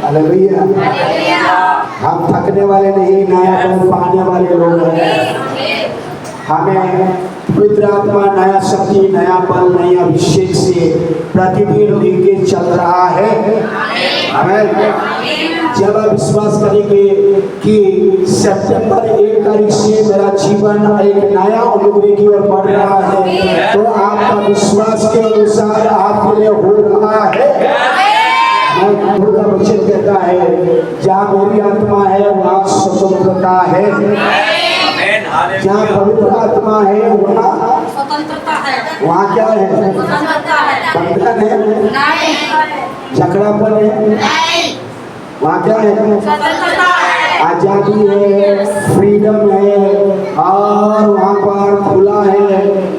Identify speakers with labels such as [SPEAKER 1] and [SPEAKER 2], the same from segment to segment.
[SPEAKER 1] Hallelujah. हम थकने वाले नहीं, नया बल पाने वाले लोग हैं। हमें पवित्र आत्मा नया शक्ति, नया बल, नया अभिषेक से प्रतिदिन लेके चल रहा है। हमें जब आप विश्वास करेंगे कि सितंबर 1 तारीख से मेरा जीवन एक नया अनुग्रह की ओर बढ़ रहा है, तो आपका विश्वास के अनुसार आपके लिए हो रहा है। का वचन कहता है, जहाँ मेरी आत्मा है वहाँ स्वतंत्रता है, जहाँ पवित्र आत्मा है वहाँ स्वतंत्रता है। वहाँ क्या है? बंधन है, झगड़ापन है। वहाँ क्या है? आजादी है, फ्रीडम है, और वहाँ पर खुला है,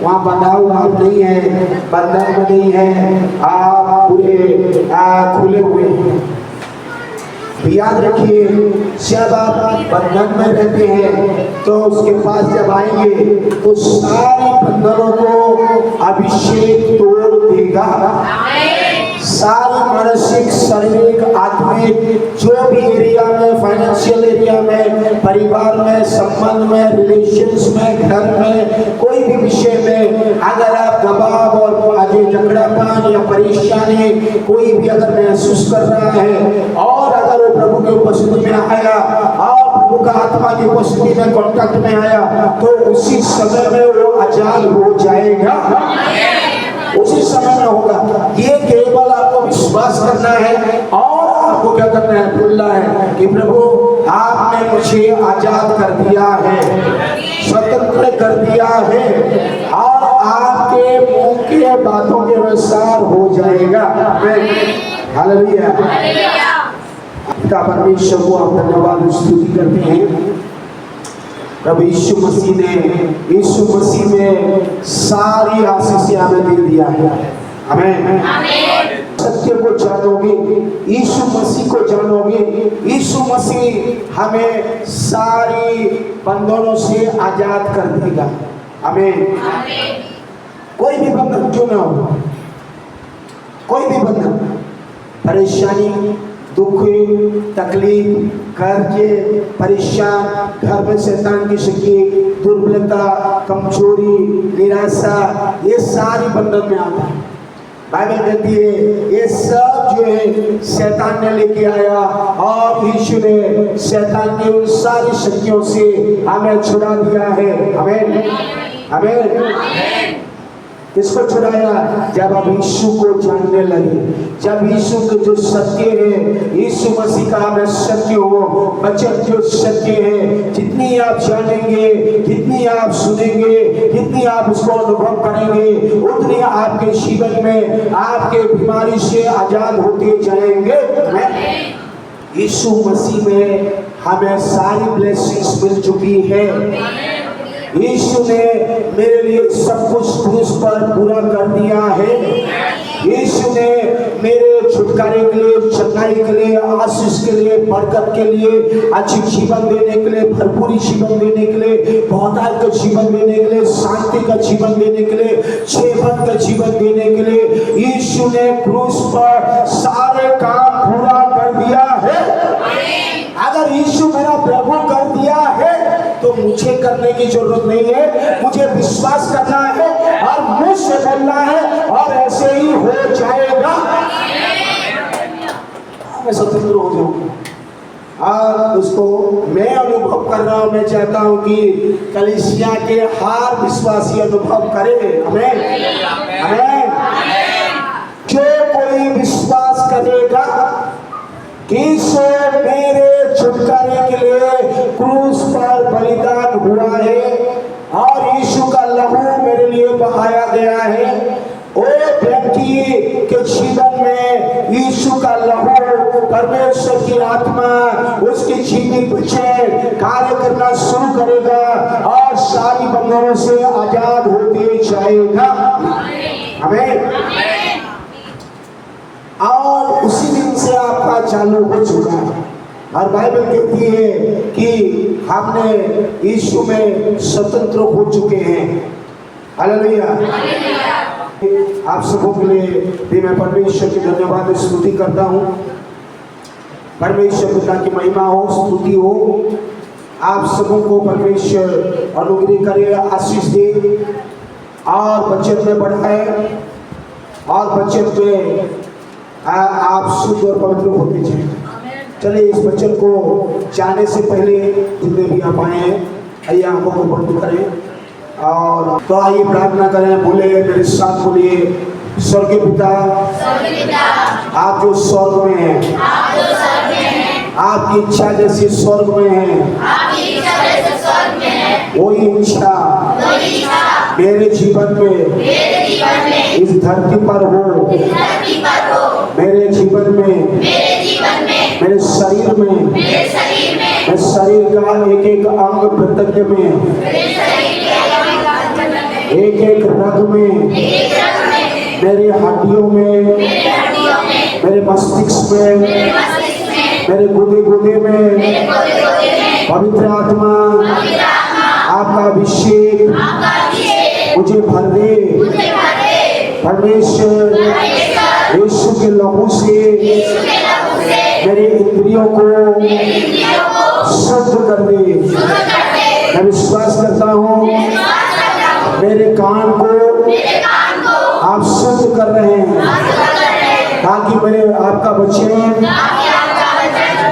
[SPEAKER 1] वहाँ बंधा हुआ नहीं है, बंधन में नहीं है, आप पूरे खुले हुए हैं। याद रखिए, जब आप बंधन में रहते हैं तो उसके पास जब आएंगे तो सारी बंधनों को अभिषेक तोड़ देगा। सारी मानसिक, शारीरिक, आत्मिक, जो भी एरिया में, फाइनेंशियल एरिया में, परिवार में, संबंध में, रिलेशंस में, घर में, कोई भी विषय में अगर आप दबाव और आगे झगड़ापन या परेशानी कोई भी अगर महसूस कर रहा है, और अगर वो प्रभु की उपस्थिति में आया और प्रभु का आत्मा की उपस्थिति में कॉन्टैक्ट में आया, तो उसी समय में वो आजाद हो जाएगा। उसी समय में होगा। ये केवल आपको विश्वास करना है और आपको क्या करना है? बोलना है कि प्रभु आपने मुझे आजाद कर दिया है, स्वतंत्र कर दिया है, और आपके मुंह के बातों के अनुसार हो जाएगा। हालेलुया। पिता परमेश्वर को हम धन्यवाद स्तुति करते हैं। प्रभु यीशु मसीह में सारी आशीष हमें दे दिया है। आमीन। सत्य को जानोगे, यीशु मसीह को जानोगे, यीशु मसीह हमें सारी बंधनों से आजाद कर देगा। आमीन। कोई भी बंधन क्यों ना हो, कोई भी बंधन, परेशानी, दुख, तकलीफ, कर्जे, परेशान, घर में शैतान की शक्ति, दुर्बलता, कमजोरी, निराशा, ये सारी बंधन में आता है। बाइबल कहती है ये सब जो है शैतान ने लेके आया और यीशु ने शैतान की उन सारी शक्तियों से हमें छुड़ा दिया है। आमीन, आमीन। किसको छुड़ाया? जब आप यीशु को जानने लगे, जब यीशु के जो सत्य है, यीशु मसीह का हमें सत्य हो, वचन जो सत्य है, जितनी आप जानेंगे, जितनी आप सुनेंगे, जितनी आप उसको अनुभव करेंगे, उतनी आपके जीवन में आपके बीमारी से आजाद होते जाएंगे। यीशु मसीह में हमें सारी ब्लेसिंग्स मिल चुकी है। यीशु ने मेरे लिए सब कुछ क्रूस पर पूरा कर दिया है। यीशु ने मेरे छुटकारे के लिए, चंगाई के लिए, आशीष के लिए, बरकत के लिए, अच्छी जीवन देने के लिए, भरपूरी जीवन देने के लिए, बहुतायत का जीवन देने के लिए, शांति का जीवन देने के लिए, जीवन का जीवन देने के लिए यीशु ने क्रूस पर सारे काम पूरा कर दिया है। अगर यीशु मेरा प्रभु कर दिया है तो मुझे करने की जरूरत नहीं है, मुझे विश्वास करना है और मुझ से बोलना है और ऐसे ही हो जाएगा। मैं स्वतंत्र हो जाऊंगा और उसको मैं अनुभव कर रहा हूं। मैं चाहता हूं कि कलीसिया के हर विश्वासी अनुभव करे। आमीन, आमीन। जो कोई विश्वास करेगा कि यीशु मेरे छुटकारे के लिए क्रूस पर बलिदान हुआ है और यीशु का लहू मेरे लिए बहाया गया है, वो व्यक्ति के जीवन में यीशु का लहू, परमेश्वर की आत्मा उसकी जीवित बचे कार्य करना शुरू करेगा और सारी बंधनों से आजाद होते जाएगा। आमीन। और उसी दिन से आपका चालू हो चुका है और बाइबल कहती है कि हमने यीशु में स्वतंत्र हो चुके हैं। हालेलुया। आप सबों के लिए भी मैं परमेश्वर की धन्यवाद स्तुति करता हूँ। परमेश्वर पिता की महिमा हो, स्तुति हो। आप सबों को परमेश्वर अनुग्रह करे, आशीष दे और वचन में बढ़ाए और वचन में आप शुद्ध और पवित्र होते जाए। चलिए इस वचन को जाने से पहले जितने भी आप आए हैं, आइए आंखों को बंद करें और तो आइए प्रार्थना करें। बोले मेरे साथ, बोलिए स्वर्गीय पिता, आप जो स्वर्ग में हैं, आपकी इच्छा जैसे स्वर्ग में है, वही इच्छा मेरे जीवन में इस धरती पर हो। मेरे जीवन में, मेरे शरीर में, मेरे शरीर का एक एक अंग प्रत्यंग में, एक एक रग में, मेरे हड्डियों में, मेरे मस्तिष्क में, मेरे गुदे गुदे में पवित्र आत्मा आपका अभिषेक मुझे भर दे। परमेश्वर यीशु के लहू से मेरे इंद्रियों को शुद्ध कर दे। मैं विश्वास करता हूँ मेरे कान को आप शुद्ध कर रहे हैं ताकि मेरे आपका वचन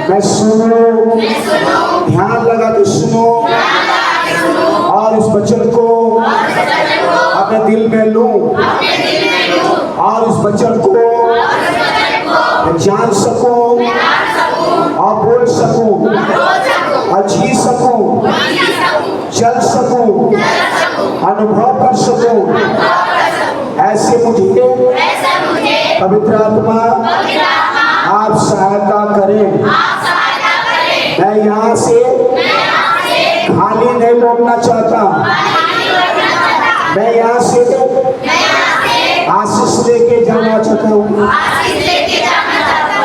[SPEAKER 1] मैं सुनो, ध्यान लगा के सुनो और इस वचन को अपने दिल में लूं और इस वचन को मैं जान सकूं और बोल सकूं और जी सकूं, चल सकूं, अनुभव कर सकूं। ऐसे मुझे पवित्र आत्मा आप सहायता करें। मैं यहाँ से खाली नहीं लौटना चाहता, मैं यहाँ से आशीष लेके जाना चाहता हूँ।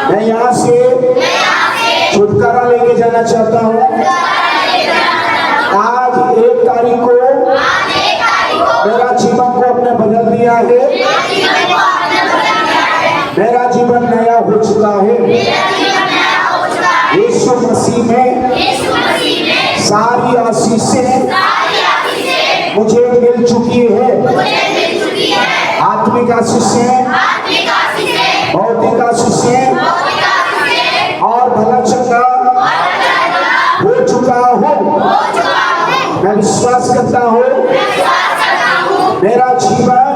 [SPEAKER 1] मैं यहाँ से छुटकारा लेके जाना चाहता हूँ। आज 1 तारीख को मेरा जीवन को अपने बदल दिया है। मेरा जीवन नया हो चुका है। सारी आशीषें मुझे मिल चुकी है। आत्मिक आशीषें, भौतिक आशीषें और भला चंगा हो चुका हूँ। मैं विश्वास करता हूँ मेरा जीवन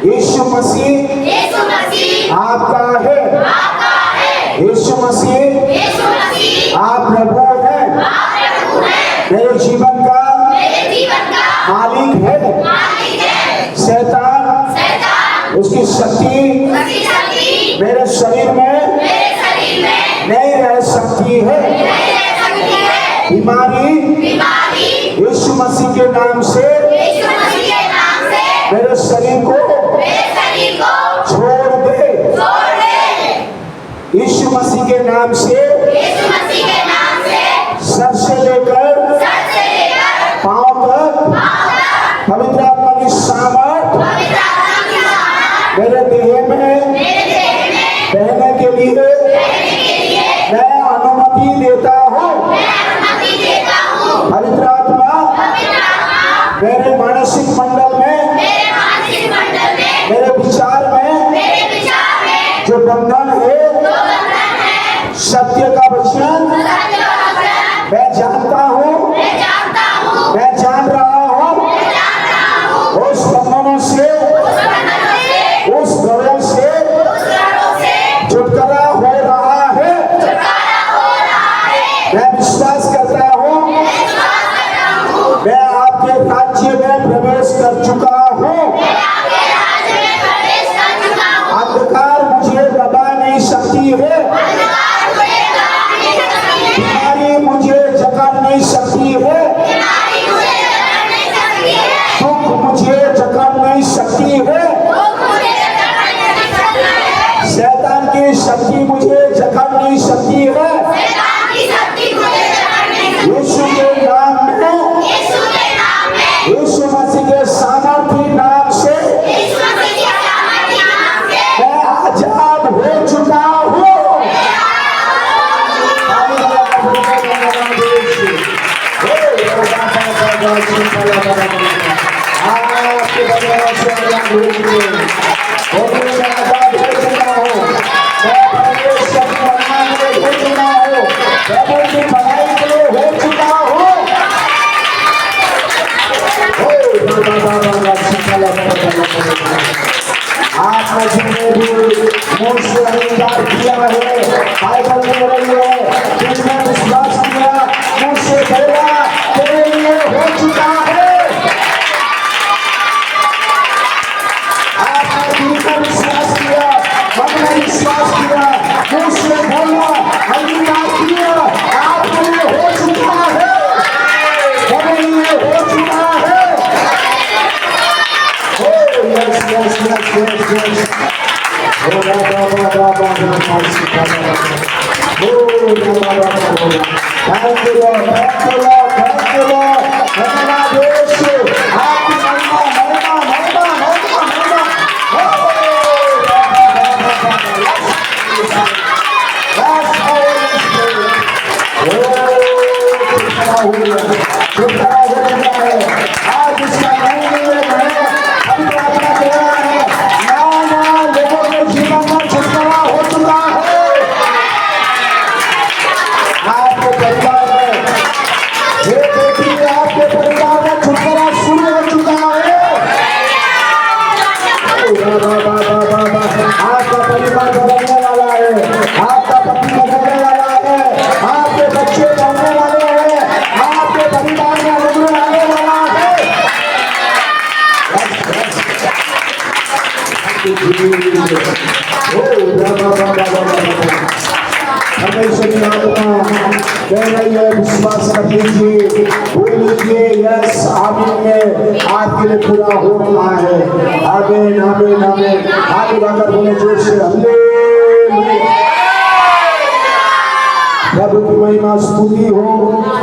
[SPEAKER 1] यीशु मसीह आपका है। यीशु मसीह आप प्रभु हैं। मेरे जीवन का मालिक है। शैतान उसकी शक्ति मेरे शरीर में नहीं रह सकती है। बीमारी यीशु मसीह के नाम से मेरे शरीर को छोड़ दे। यीशु मसीह के नाम से सर से लेकर पांव तक पवित्र आत्मा की सामर्थ मेरे देह में बहने के लिए मैं अनुमति देता हूँ। पवित्र आत्मा मेरे मानसिक मंडल में, मेरे विचार में जो बंधन है, सत्य का वचन मैं जानता हूँ, मैं जान रहा हूँ। उस बंधनों से, उस गढ़ों से छुटकारा हो रहा है। मैं विश्वास करता हूँ मैं आपके राज्य में प्रवेश कर चुका हूँ। अंधकार मुझे दबा नहीं सकती है। बीमारी मुझे जकड़ नहीं सकती है। दुख मुझे जकड़ नहीं सकती है। शैतान की शक्ति मुझे जकड़ नहीं सकती है। यीशु के नाम में, यीशु मसीह के सामर्थी नाम से मैं आजाद हो चुका हूँ। आपके बदलाव से आजाद हो चुके हैं। मैं आजाद हो चुका हूँ। मैं परमेश्वर की महिमा के लिए हो चुका हूँ। प्रभु की भलाई के लिए हो चुका हूँ। आपने जितने भी मुझ से अंगीकार किया है, बाइबल में रही है, जिसने विश्वास किया मुझसे पहला तेरे लिए हो चुका है। आपने दिल का विश्वास किया, मन में विश्वास किया, मुझसे बोला, अंगीकार किया, आपके लिए हो चुका है, मेरे लिए हो चुका है। Yes, yes, yes, yes. Oh, da, da, da, da, da, da, Thank you, Lord. Thank you, Lord. Thank you, Lord. धन्यवाद यीशु। आपकी महिमा, महिमा, महिमा, महिमा, महिमा। छुटकारा हो रहा है। आज इसका नहीं है। आपका परिवार बदलने वाला है, आपका पति बदलने वाला है, आपके बच्चे बढ़ने वाले हैं, आपके परिवार में अनुग्रह आने वाला है। परमेश्वर की आत्मा कह रही है विश्वास कर लीजिए, बोल लीजिए यस आमीन में आपके लिए पूरा हो रहा है। आमीन आमीन आमीन। हाथ उठाकर बोले जोर से हालेलुया। प्रभु की महिमा स्तुति हो।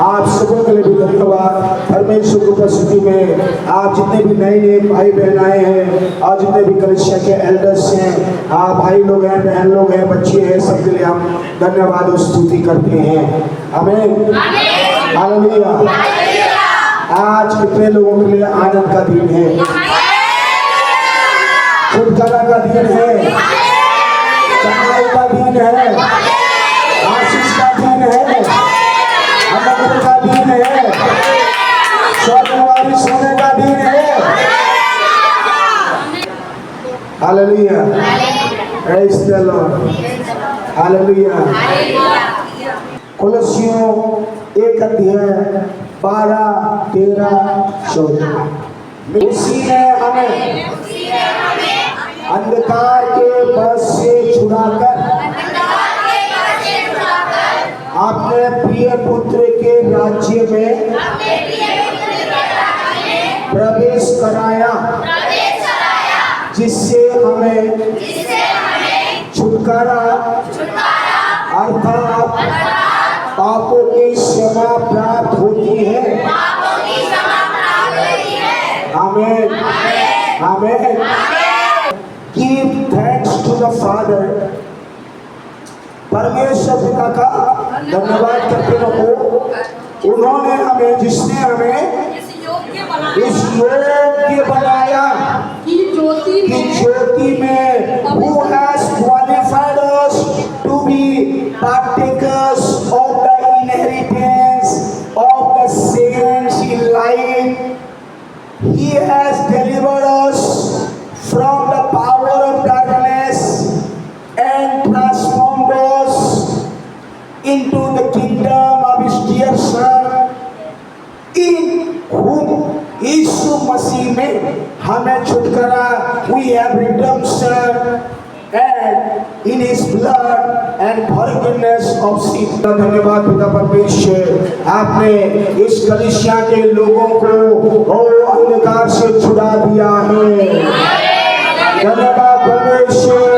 [SPEAKER 1] आप सबों के लिए भी धन्यवाद। परमेश्वर की उपस्थिति में आप जितने भी नए नए भाई बहन आए हैं और जितने भी कलीसिया के एल्डर्स हैं, आप भाई लोग हैं, बहन लोग हैं, बच्चे हैं, सबके लिए हम धन्यवाद और स्तुति करते हैं। आमीन। हालेलुया। आज कितने लोगों के लिए आनंद का दिन है, छुटकारा का दिन है, चढ़ाई का दिन है, आशीष का दिन है, आनंद का दिन है, स्वर्गवासी सोने का दिन है। Hallelujah, praise the lord, hallelujah. कोलोसियों 1 अध्याय 12, 13, 14। उसी ने हमें अंधकार के बस से छुड़ाकर अपने प्रिय पुत्र के राज्य में प्रवेश कराया, जिससे हमें छुटकारा अर्थात पापों की क्षमा प्राप्त होती है। आमीन, आमीन। Give thanks to the Father। परमेश्वर पिता का धन्यवाद करते रहो, उन्होंने हमें, जिसने हमें इस योग्य बनाया कि ज्योति में who has qualified us to be partakers of the inheritance of the saints in light। He has delivered us from the power of darkness and transformed us into the kingdom of his dear Son, in whom यीशु मसीह में हमें छुटकारा, we have redemption and in his blood and forgiveness of sin। धन्यवाद पिता परमेश्वर, आपने इस कलीसिया के लोगों को अंधकार से छुड़ा दिया है। धन्यवाद परमेश्वर,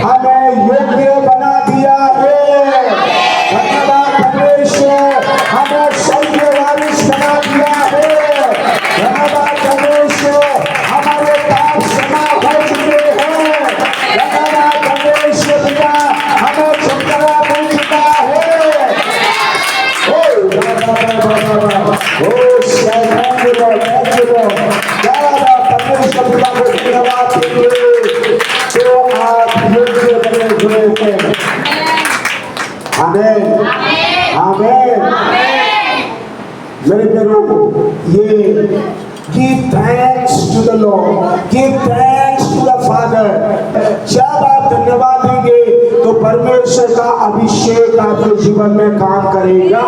[SPEAKER 1] हमें योग्य बना दिया है। धन्यवाद परमेश्वर, हमें सही वारिस बना दिया है। धन्यवाद परमेश्वर, हमारे पाप क्षमा हो चुके हैं। धन्यवाद परमेश्वर पिता, हमें छुटकारा मिल चुका है। परमेश्वर पिता को धन्यवाद देंगे जो आप योग्य बने हुए हैं। आमीन, आमीन। मेरे प्यारों, ये give thanks to the Lord, give thanks to the Father। जब आप धन्यवाद देंगे तो परमेश्वर का अभिषेक आपके जीवन में काम करेगा।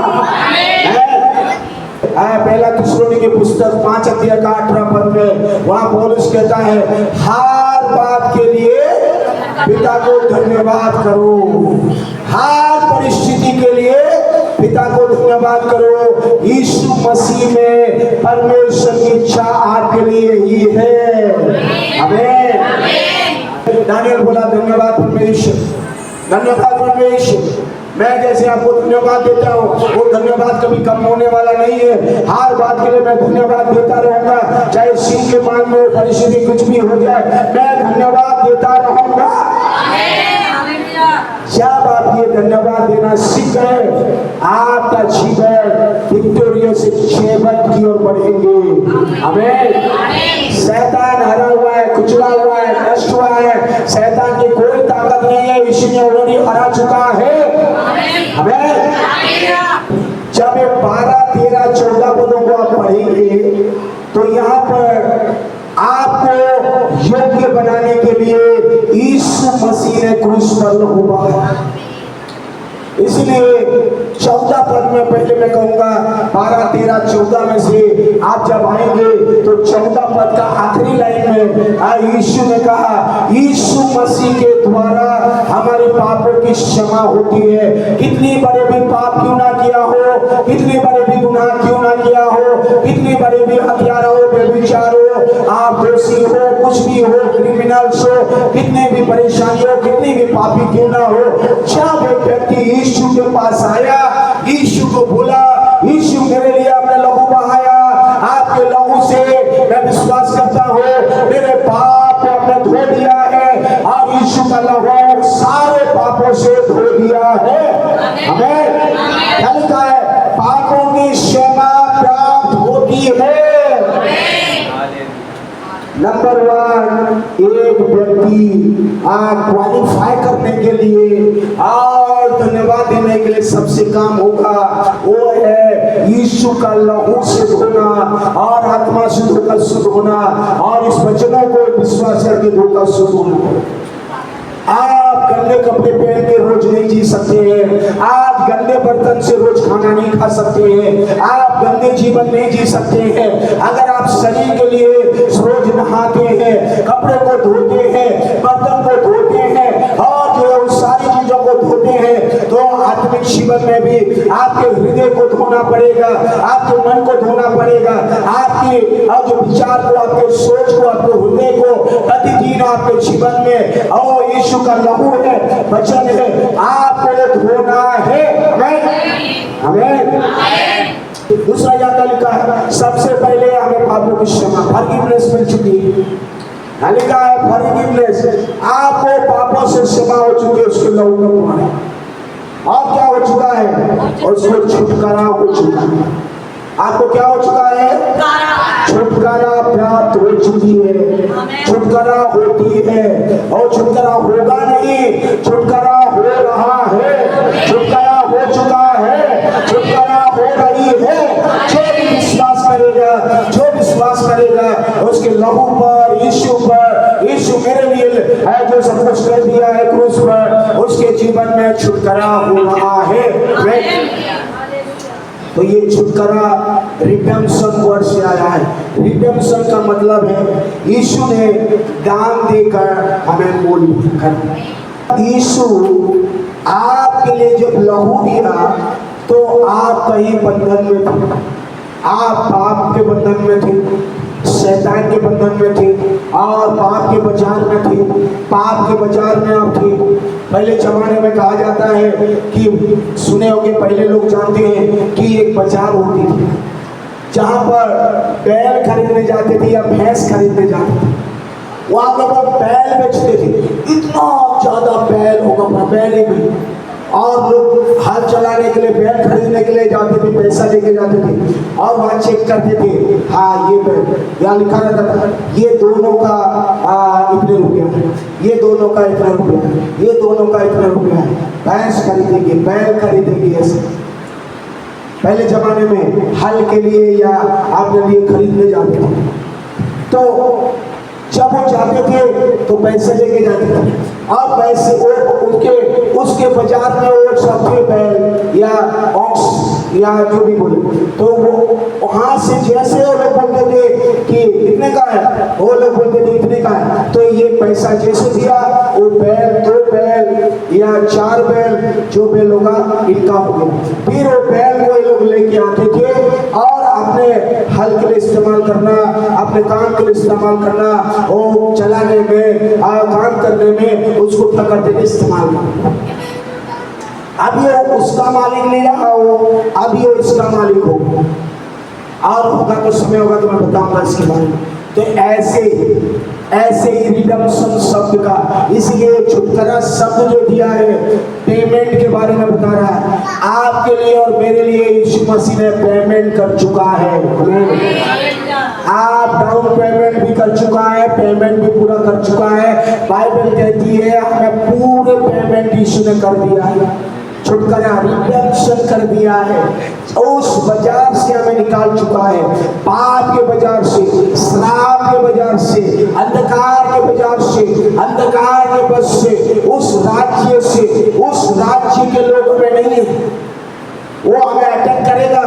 [SPEAKER 1] पहला थिस्सलुनीके की पुस्तक 5 अध्याय का 18 पद में वहां पौलुस कहता है, हर बात के लिए पिता को धन्यवाद करो, हर परिस्थिति के लिए पिता को धन्यवाद करो। यीशु मसीह में परमेश्वर की इच्छा आपके लिए ही है। आमीन। दानियल बोला, धन्यवाद परमेश्वर, धन्यवाद परमेश्वर। मैं जैसे आपको धन्यवाद देता हूँ, वो धन्यवाद कभी कम होने वाला नहीं है। हर बात के लिए मैं धन्यवाद देता रहूंगा, चाहे सिंह के मान में परिस्थिति कुछ भी हो जाए, मैं धन्यवाद देता रहूंगा। जब आप ये धन्यवाद देना सीख गए, आपका जीवन विक्टोरियस जीवन की ओर बढ़ेंगे। आमीन। शैतान हरा हुआ है, कुचला हुआ है, नष्ट हुआ है। शैतान की कोई ताकत नहीं है, यीशु ने ऑलरेडी हरा चुका है। आमीन। जब 12, 13, 14 पदों को आप पढ़ेंगे तो यहाँ पर आपको योग्य बनाने के लिए यीशु मसीह ने क्रूस पर हुआ। इसलिए 14 पद में पहले मैं कहूंगा, 12, 13, 14 में से आप जब आएंगे तो 14 पद का आखिरी लाइन में यीशु ने कहा, यीशु मसीह के द्वारा हमारे पापों की क्षमा होती है। कितनी बड़े भी पाप क्यों ना किया हो, कितनी बड़े भी गुनाह क्यों ना किया हो, कितनी बड़े भी हत्यारा हो, व्यभिचार हो, आप दोषी हो, कुछ भी हो, क्रिमिनल्स हो, कितने भी परेशानी हो, कितनी भी पापी क्यों ना हो, जब एक व्यक्ति यीशु के पास आया, यीशु को बोला, यीशु मेरे लिए आपने लहू बहाया, आपके लहू से मैं विश्वास करता हूँ मेरे पाप आपने धो दिया है, और यीशु का लहू सारे पापों से धो दिया है। हमें क्या लिखा है? पापों की होती है। नंबर 1, एक व्यक्ति क्वालिफाई करने के लिए और धन्यवाद देने के लिए सबसे काम होगा, वो है यीशु का लहू से धोना और आत्मा से धोकर शुद्ध होना और इस वचनों को विश्वास करके धोकर शुद्ध होना। आप गंदे कपड़े पहन के रोज नहीं जी सकते हैं, आप गंदे बर्तन से रोज खाना नहीं खा सकते हैं, आप गंदे जीवन नहीं जी सकते हैं। अगर आप शरीर के लिए रोज नहाते हैं, कपड़े को धोते हैं, बर्तन को धोते हैं और जो उस सारी चीजों को धोते हैं, तो आत्मिक जीवन में भी आपके हृदय को धोना पड़ेगा, आपके मन को धोना पड़ेगा, आपके जो विचार को, आपके सोच को, आपके हृदय को प्रतिदिन आपके जीवन में और यीशु का लहू है, वचन है, आपको धोना है। आमीन। दूसरा यहाँ लिखा है, सबसे पहले हमें पापों की क्षमा, फॉरगिवनेस मिल चुकी है। लिखा है फॉरगिवनेस, आपको पापों से क्षमा हो चुकी है उसके लहू में पानी। और क्या हो चुका है? उसको छुटकारा हो चुका है। आपको क्या हो चुका है? छुटकारा प्राप्त हो चुकी है, छुटकारा होती है और छुटकारा होगा नहीं, छुटकारा हो रहा है, छुटकारा हो चुका है, छुटकारा हो रही है। जो भी विश्वास करेगा, जो विश्वास करेगा उसके लहू पर, यीशु पर, यीशु मेरे लिए है जो सब कुछ कर दिया है क्रूस पर, उसके जीवन में छुटकारा हो रहा है। तो ये छुटकारा रिडेम्पशन वर्ड से आया है। रिडेम्पशन का मतलब है यीशु ने दान देकर हमें मूल कर। यीशु आपके लिए जब लहू दिया तो आप कहीं बंधन में थे, आप पाप के बंधन में थे, शैतान के बंधन में थे और पाप के बाजार में थे, पाप के बाजार में आप थे। पहले जमाने में कहा जाता है कि सुने होंगे, पहले लोग जानते हैं कि एक बाजार होती थी जहाँ पर बैल खरीदने जाते थे या भैंस खरीदने जाते थे। वहाँ पर वो बैल बेचते थे, इतना ज्यादा बैल होगा, बैल भी, और लोग हल चलाने के लिए बैल खरीदने के लिए जाते थे, पैसा लेके जाते थे और वहाँ चेक करते थे, हाँ ये बैल, यहाँ लिखा रहता था ये दोनों का इतने रुपया है, ये दोनों का इतना रुपया है, ये दोनों का इतना रुपया है। भैंस खरीदेंगे, बैल खरीदेंगे, ऐसे पहले जमाने में हल के लिए या आपके लिए खरीदने जाते थे। तो जब वो जाते थे तो पैसे लेके जाते थे और पैसे उसके बाजार में वो सफे बैल या ऑक्स या जो भी बोले, तो वो वहां से जैसे वो लोग बोलते थे कि इतने का है, वो लोग बोलते थे इतने का है, तो ये पैसा जैसे दिया वो बैल, 2 बैल या 4 बैल जो बैल होगा इनका हो गया। फिर वो बैल वो लोग लेके आते थे और अपने हल के लिए इस्तेमाल करना, अपने काम के लिए इस्तेमाल करना, वो चलाने में, काम करने में उसको क्या करते थे, इस्तेमाल करना। अब ये उसका मालिक नहीं रहा हो, अब ये इसका मालिक हो, और होगा तो समय होगा तो मैं बताऊंगा इसके बारे में। तो ऐसे ही रिडेम्पशन शब्द का, इसलिए छुटकारा शब्द जो दिया है पेमेंट के बारे में बता रहा है। आपके लिए और मेरे लिए यीशु मसीह ने पेमेंट कर चुका है। आप डाउन पेमेंट भी कर चुका है, पेमेंट भी पूरा कर चुका है। बाइबल कहती है हमें पूरे पेमेंट यीशु ने कर दिया है, छुटकारा रिडेम्पशन कर दिया है, उस बाजार से हमें निकाल चुका है, पाप के बाजार से, श्राप के बाजार से, अंधकार के बाजार से, अंधकार के बस से, उस राज्य से, उस राज्य के लोग में नहीं है। वो हमें अटैक करेगा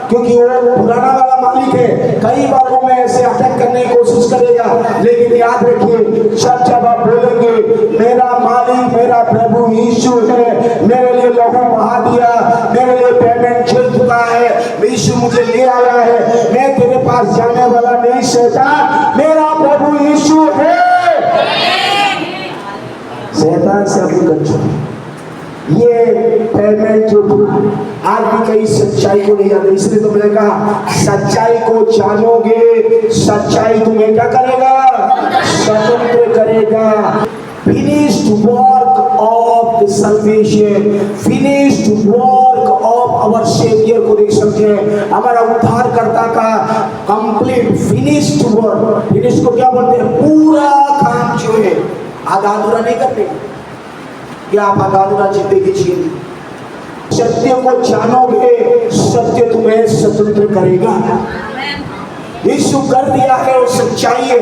[SPEAKER 1] क्योंकि वो पुराना वाला मालिक है, कई बार वो हमें ऐसे अटैक करने की कोशिश करेगा, लेकिन याद रखिए जब आप बोलेंगे मेरा मालिक मेरा प्रभु यीशु है, मेरे लिए लहू बहा दिया, मेरे लिए पेमेंट चल चुका है, यीशु मुझे ले आया है, मैं तेरे पास जाने वाला नहीं, शैतान मेरा प्रभु यीशु है। शैतान से अपनी कर चुका ये पेमेंट जो आज भी कई सच्चाई को नहीं जानते, इसलिए तो मैंने कहा सच्चाई को जानोगे, सच्चाई तुम्हें क्या करेगा, स्वतंत्र करेगा। Finished work of the salvation, finished work of our saviour को देख सकते हैं, हमारा उद्धारकर्ता का कंप्लीट फिनिश्ड वर्क। फिनिश को क्या बोलते हैं? पूरा काम जो है, आधा अधूरा नहीं करते। क्या आप आधा अधूरा जिंदगी जिए? सत्य को जानोगे, सत्य तुम्हें स्वतंत्र करेगा। यीशु कर दिया है, वो सच्चाई है,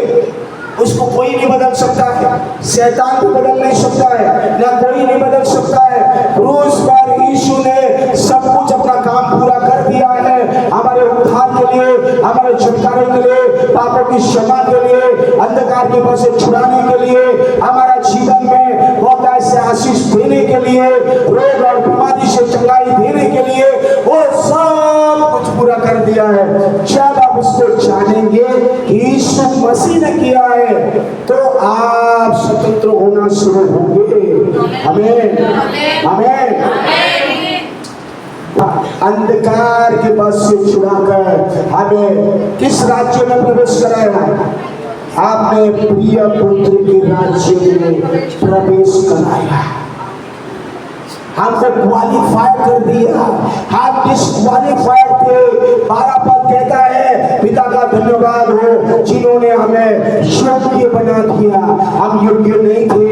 [SPEAKER 1] उसको कोई नहीं बदल सकता है, शैतान भी बदल नहीं सकता है, ना कोई नहीं बदल सकता है। क्रूस पर यीशु ने सब कुछ अपना काम पूरा कर दिया है, हमारे उद्धार के लिए, हमारे छुटकारे के लिए, पापों की क्षमा के लिए, अंधकार के बस से छुड़ाने के लिए, हमारा जीवन में बहुत ऐसे आशीष देने के लिए, रोग और बीमारी से चंगाई देने के लिए वो सब कुछ पूरा कर दिया है। जब आप उसको जानेंगे कि यीशु मसीह ने किया है, तो आप स्वतंत्र होना शुरू होंगे। आमीन, आमीन। अंधकार के बस से छुड़ाकर हमें किस राज्य में प्रवेश कराया? आपने प्रिय पुत्र के राज्य में प्रवेश कराया, हमको क्वालिफाई कर दिया। हम डिस्क्वालिफाइड थे। 12 पद कहता है, पिता का धन्यवाद हो जिन्होंने हमें योग्य बना दिया। हम योग्य नहीं थे,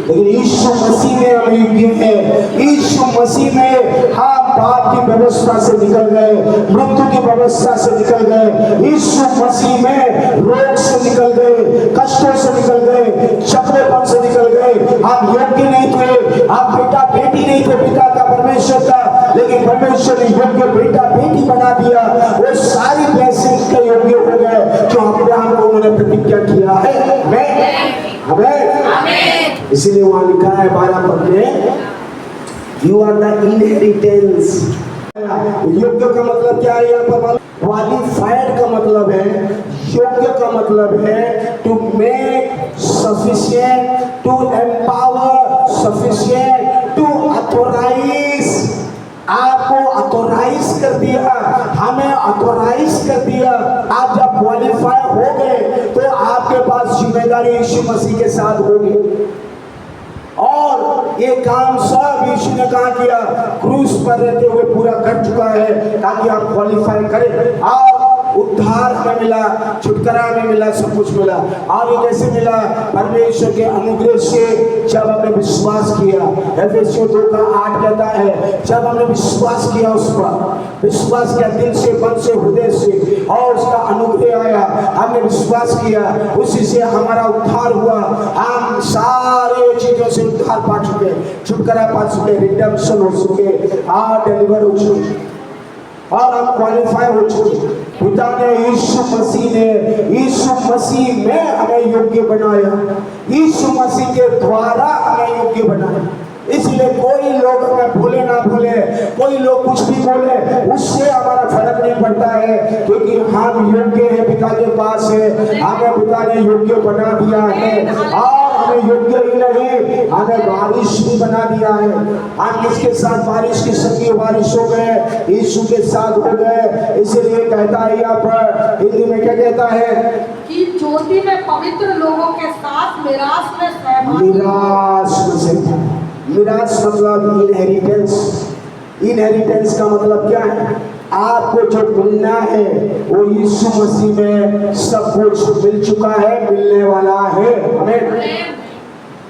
[SPEAKER 1] लेकिन यीशु मसीह में हम योग्य हैं। यीशु मसीह में हम पाप की व्यवस्था से निकल गए, मृत्यु की व्यवस्था से निकल गए। यीशु मसीह में रोग से निकल गए, कष्टों से निकल गए, चपलेपन से निकल गए। हम योग्य नहीं थे, हम बेटा बेटी नहीं थे पिता का, परमेश्वर का, लेकिन परमेश्वर ने योग्य बेटा बेटी बना दिया। वो सारी ब्लेसिंग के योग्य हो गए जो अब्राहम को उन्होंने प्रतिज्ञा किया है। आमीन। इसीलिए वहां लिखा है 12 पद में, यू आर द इनहेरिटेंस। योग्य का मतलब क्या है? यहाँ पर क्वालिफाइड का मतलब है, योग्य का मतलब है to make sufficient, to empower sufficient, to authorise. आपको ऑथोराइज कर दिया, हमें ऑथोराइज कर दिया। आप जब क्वालिफाई हो गए तो आपके पास जिम्मेदारी यीशु मसीह के साथ होगी, और ये काम सब यीशु ने कहा किया, क्रूस पर रहते हुए पूरा कर चुका है, ताकि आप क्वालिफाई करें। आप उद्धार हमें मिला, छुटकारा हमें मिला, सब कुछ मिला। और ये कैसे मिला? परमेश्वर के अनुग्रह से, जब हमने विश्वास किया। एफेसियों 2:8 कहता है, जब हमने विश्वास किया, उस पर विश्वास किया दिल से, मन से, हृदय से, और उसका अनुग्रह आया, हमने विश्वास किया, उसी से हमारा उद्धार हुआ। हम सारे चीजों से उद्धार पा चुके, छुटकारा पा चुके, रिडेम्पशन हो चुके, डिलीवर हो चुके, और हम क्वालिफाई हो चुके। पिता ने, यीशु मसीह में हमें योग्य बनाया, यीशु मसीह के द्वारा हमें योग्य बनाया। इसलिए कोई लोग हमें भूले ना भूले, कोई लोग कुछ भी बोले, उससे हमारा फर्क नहीं पड़ता है, क्योंकि हम योग्य हैं, पिता के पास है, हमें पिता ने योग्य बना दिया है। और हमें योग्य ही नहीं, हमें बारिश भी बना दिया है। हम किसके साथ बारिश की संगी बारिश हो गए? यीशु के साथ हो गए। इसलिए कहता है यहाँ पर, हिंदी में क्या कहता है
[SPEAKER 2] कि ज्योति में पवित्र लोगों के साथ मिरास में सहभागी।
[SPEAKER 1] मिरास मतलब इनहेरिटेंस। इनहेरिटेंस का मतलब क्या है? आपको जो मिलना है वो यीशु मसीह में सब कुछ मिल चुका है, मिलने वाला है। आमीन।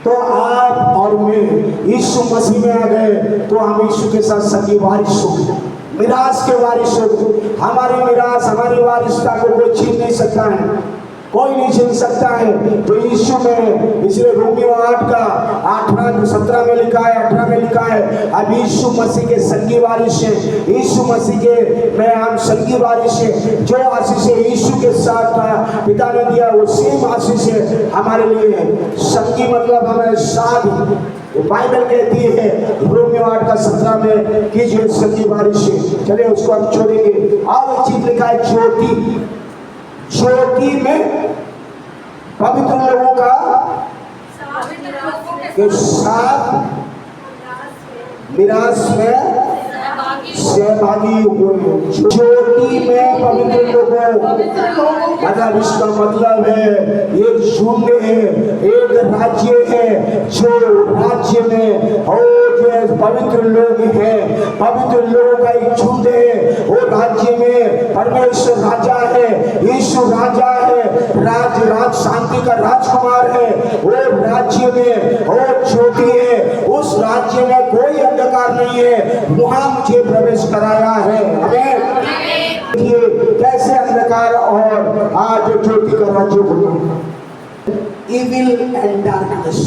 [SPEAKER 1] तो आप और मैं यीशु मसीह में आ गए, तो हम यीशु के साथ सगी वारिस हो गए, मिरास के वारिस हो गए। हमारी मिरास, हमारी वारिसता को कोई छीन नहीं सकता है, कोई नहीं छीन सकता है। तो यीशु में, इसलिए रोमियो 8:17 में लिखा है, 18 में लिखा है, अब यीशु मसीह के संगी वारिस है, यीशु मसीह के में हम संगी वारिस है। जो आशीष है यीशु के साथ पिता ने दिया, वो सेम आशीष है हमारे लिए है। संगी मतलब हमें साथ, बाइबल कहती है रोमियो 8:17 में कि जो संगी वारिस है। चलिए उसको हम छोड़ेंगे। और एक चीज लिखा है, ज्योति में पवित्र लोगों का के साथ मिरास में सहभागी हुए। ज्योति में पवित्र लोगों, मतलब इसका मतलब है एक झुंड है, एक राज्य है, जो राज्य में और जो पवित्र लोग हैं, पवित्र लोगों का एक झुंड है, वो राज्य में परमेश्वर राजा है, यीशु राजा है, राज शांति का राजकुमार है। वो राज्य में वो ज्योति है, उस राज्य में कोई अंधकार नहीं है, वहां मुझे प्रवेश कराया है। आमीन। ये कैसे अंधकार और आज ज्योति का राज्य बोलो, इविल एंड डार्कनेस,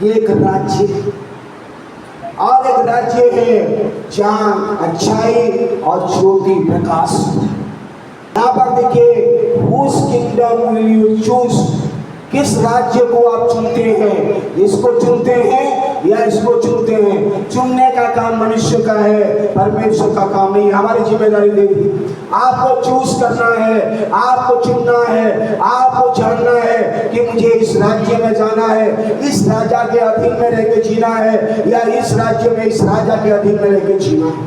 [SPEAKER 1] ये एक राज्य है और एक राज्य है जहां अच्छाई और ज्योति प्रकाश। यहाँ पर देखिए, whose kingdom will you choose? किस राज्य को आप चुनते हैं? इसको चुनते हैं या इसको चुनते हैं? चुनने का काम मनुष्य का है, परमेश्वर का काम नहीं। हमारी जिम्मेदारी देगी, आपको चूज करना है, आपको चुनना है, आपको जानना है कि मुझे इस राज्य में जाना है, इस राजा के अधीन में रह के जीना है, या इस राज्य में इस राजा के अधीन में रह के जीना है।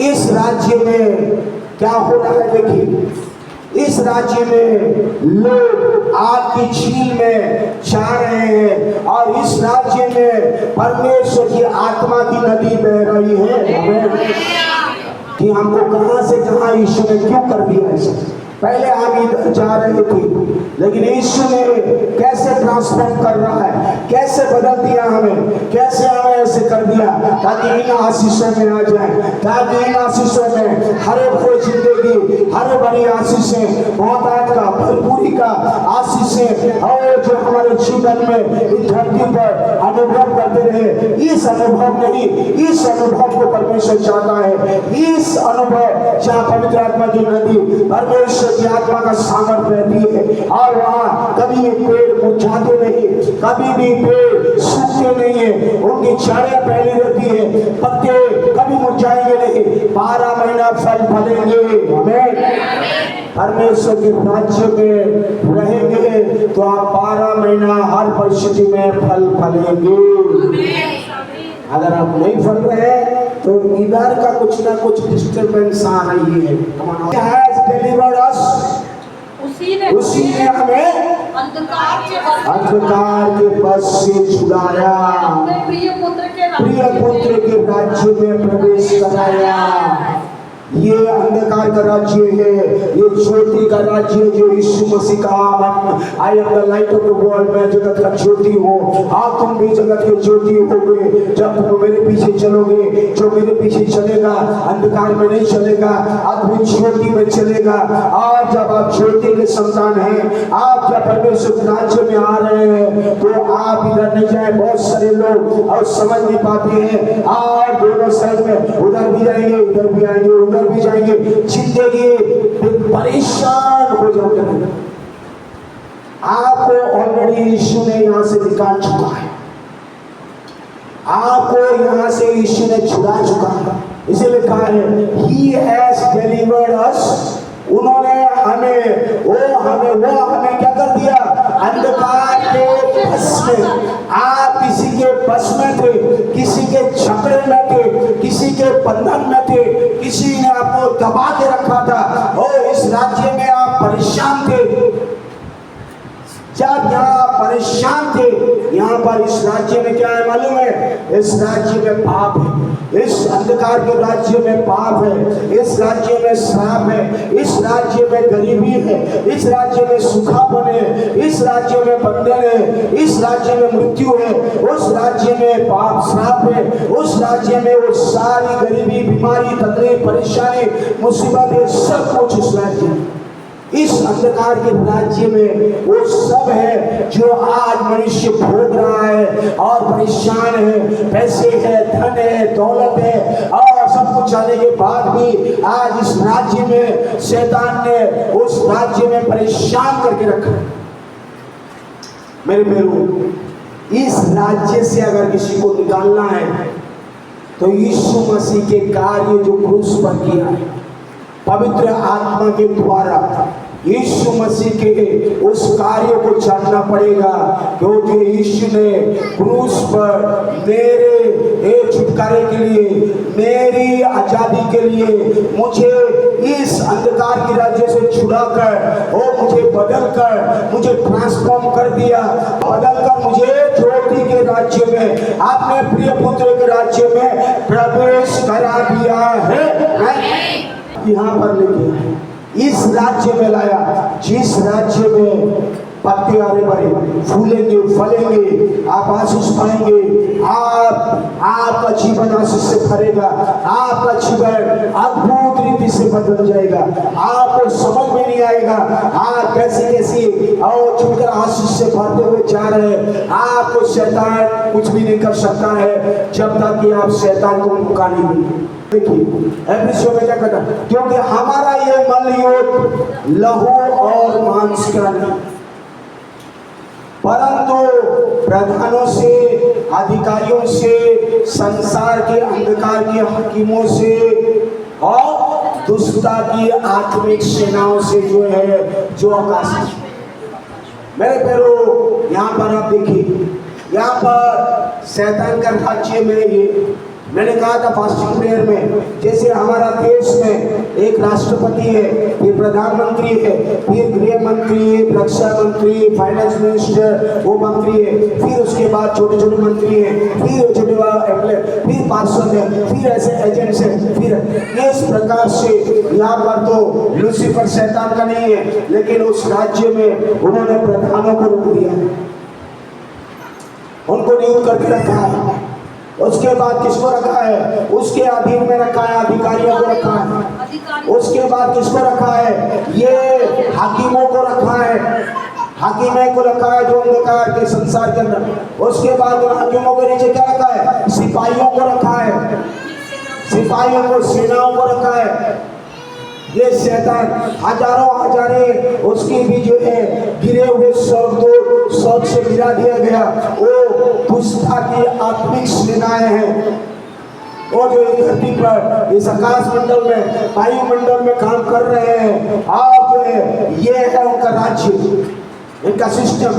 [SPEAKER 1] इस राज्य में क्या हो रहा है? देखिए, इस राज्य में लोग आग की झील में जा रहे हैं और इस राज्य में परमेश्वर की आत्मा की नदी बह रही है। कि हमको कहां से कहां यीशु ने क्यों कर दिया ऐसा? पहले हम इधर जा रहे थे, लेकिन यीशु ने कैसे ट्रांसफॉर्म कर रहा है, कैसे बदल दिया हमें, कैसे हमें ऐसे कर दिया ताकि इन आशीषों में आ जाए, ताकि इन आशीषों में हरे भरे जिंदगी, हरे भरी आशीषें, बहुतायत का, भरपूरी का आशीषें और जो हमारे जीवन में इस धरती पर अनुभव करते रहे। इस अनुभव नहीं, इस अनुभव को परमेश्वर चाहता है। इस अनुभव जहाँ पवित्र आत्मा की नदी, परमेश्वर की आत्मा का सामर्थ रहती है और वहाँ कभी भी पेड़ मुरझाते नहीं, कभी भी पेड़ सूखते नहीं है, उनकी जड़ें फैली रहती है, पत्ते कभी मुरझाएंगे नहीं, 12 महीना फल फलेंगे। आमीन। परमेश्वर के राज्य में रहेंगे तो आप 12 महीना हर परिस्थिति में फल फलेंगे। अगर आप नहीं फल रहे तो इधर का कुछ ना कुछ डिस्टर्बेंस आ रही है। उसी ने हमें अंधकार के बस से छुड़ाया, प्रिय पुत्र के राज्य में प्रवेश कराया। ये अंधकार का राज्य है, ये ज्योति का राज्य है जो यीशु मसीह का आमन, I am the light of the world, मैं जगत का ज्योति हूँ। आप तुम भी जगत के ज्योति होगे जब तुम मेरे पीछे चलोगे। जो मेरे पीछे चलेगा अंधकार में नहीं चलेगा, अद्भुत ज्योति में चलेगा। और जब आप ज्योति के संतान हैं, आप जब परमेश्वर के राज्य में आ रहे हैं तो आप इधर नहीं जाए। बहुत सारे लोग और समझ नहीं पाते हैं और दोनों साइड में उधर भी जाएंगे, इधर भी आएंगे, उधर भी जाएंगे, जिंदगी परेशान हो जाते। आपको ऑलरेडी यीशु ने यहां से निकाल चुका है, आपको यहां से यीशु ने छुड़ा चुका है। इसे लिखा है He has delivered us। उन्होंने हमें क्या कर दिया? अंधकार के बस में। आप किसी के बस में थे, किसी के झगड़े में थे, किसी के बंधन में थे, किसी ने आपको दबा के रखा था और इस राज्य में आप परेशान थे। जब यहाँ परेशान थे, यहाँ पर इस राज्य में क्या है मालूम है? इस राज्य में पाप है, इस अंधकार के राज्य में पाप है, इस राज्य में श्राप है, इस राज्य में गरीबी है, इस राज्य में सूखापन है, इस राज्य में बंधन है, इस राज्य में मृत्यु है, उस राज्य में पाप श्राप है, उस राज्य में वो सारी गरीबी, बीमारी, तकलीफ, परेशानी, मुसीबत है, सब कुछ उस राज्य में। इस अंधकार के राज्य में वो सब है जो आज मनुष्य भोग रहा है और परेशान है। पैसे है, धन है, दौलत है और सब कुछ आने के बाद भी आज इस राज्य में शैतान ने उस राज्य में परेशान करके रखा। मेरे प्यारों, इस राज्य से अगर किसी को निकालना है तो यीशु मसीह के कार्य जो क्रूस पर किया है, पवित्र आत्मा के द्वारा यीशु मसीह के उस कार्य को जानना पड़ेगा। क्योंकि यीशु ने क्रूस पर मेरे छुटकारे के लिए, मेरी आजादी के लिए मुझे इस अंधकार के राज्य से छुड़ाकर और मुझे बदलकर, मुझे ट्रांसफॉर्म कर दिया, बदलकर मुझे ज्योति के राज्य में, आपने प्रिय पुत्र के राज्य में प्रवेश करा दिया है। यहाँ पर लिखे इस राज्य में लाया, जिस राज्य में पत्ते हरे भरे, फूलेंगे, फलेंगे, आप आशीष पाएंगे, आपका जीवन आशीष से भरेगा, आपका जीवन अद्भुत रीति से बदल जाएगा, आपको समझ में नहीं आएगा आप कैसी कैसी और छुटकर आशीष से भरते हुए जा रहे हैं। आपको शैतान कुछ भी नहीं कर सकता है जब तक कि आप शैतान को मुका नहीं। देखिए एफिसियों में क्या कहता है, क्योंकि हमारा ये मल्लयुद्ध लहू और मांस का नहीं, परंतु प्रधानों से, अधिकारियों से, संसार के अंधकार के हकीमों से और दुष्टता की आत्मिक सेनाओं से जो है, जो आकाश। मेरे प्यारों, यहाँ पर आप देखिए, यहाँ पर शैतान का राज्य में ये मैंने कहा था फास्टिंग प्रेयर में, जैसे हमारा देश में एक राष्ट्रपति है, फिर प्रधानमंत्री है, फिर गृह मंत्री, रक्षा मंत्री, फाइनेंस मिनिस्टर, वो मंत्री है, फिर उसके बाद छोटे छोटे मंत्री हैं, फिर फिर पार्षद है, फिर ऐसे एजेंट्स है, फिर इस प्रकार से यहाँ पर तो लूसीफर शैतान का नहीं है, लेकिन उस राज्य में उन्होंने प्रधानों को रोक दिया, उनको नियुक्त करके रखा है। उसके बाद किसको रखा है? उसके अधीन में रखा है, अधिकारियों को रखा है। उसके बाद किसको रखा है? ये हाकिमों को रखा है, हाकिमों को रखा है जो अंधकार के संसार के अंदर। उसके बाद हाकिमों के नीचे क्या रखा है? सिपाहियों को रखा है, सिपाहियों को, सेनाओं को रखा है। ये शैतान हजारों हजारे उसकी भी जो है गिरे हुए स्वर्ग से गिरा दिया गया, वो दुष्टता की आत्मिक सेनाएं हैं, वो जो इस धरती पर, इस आकाश मंडल में, वायुमंडल में काम कर रहे हैं। और जो है ये है उनका राज्य, इनका सिस्टम।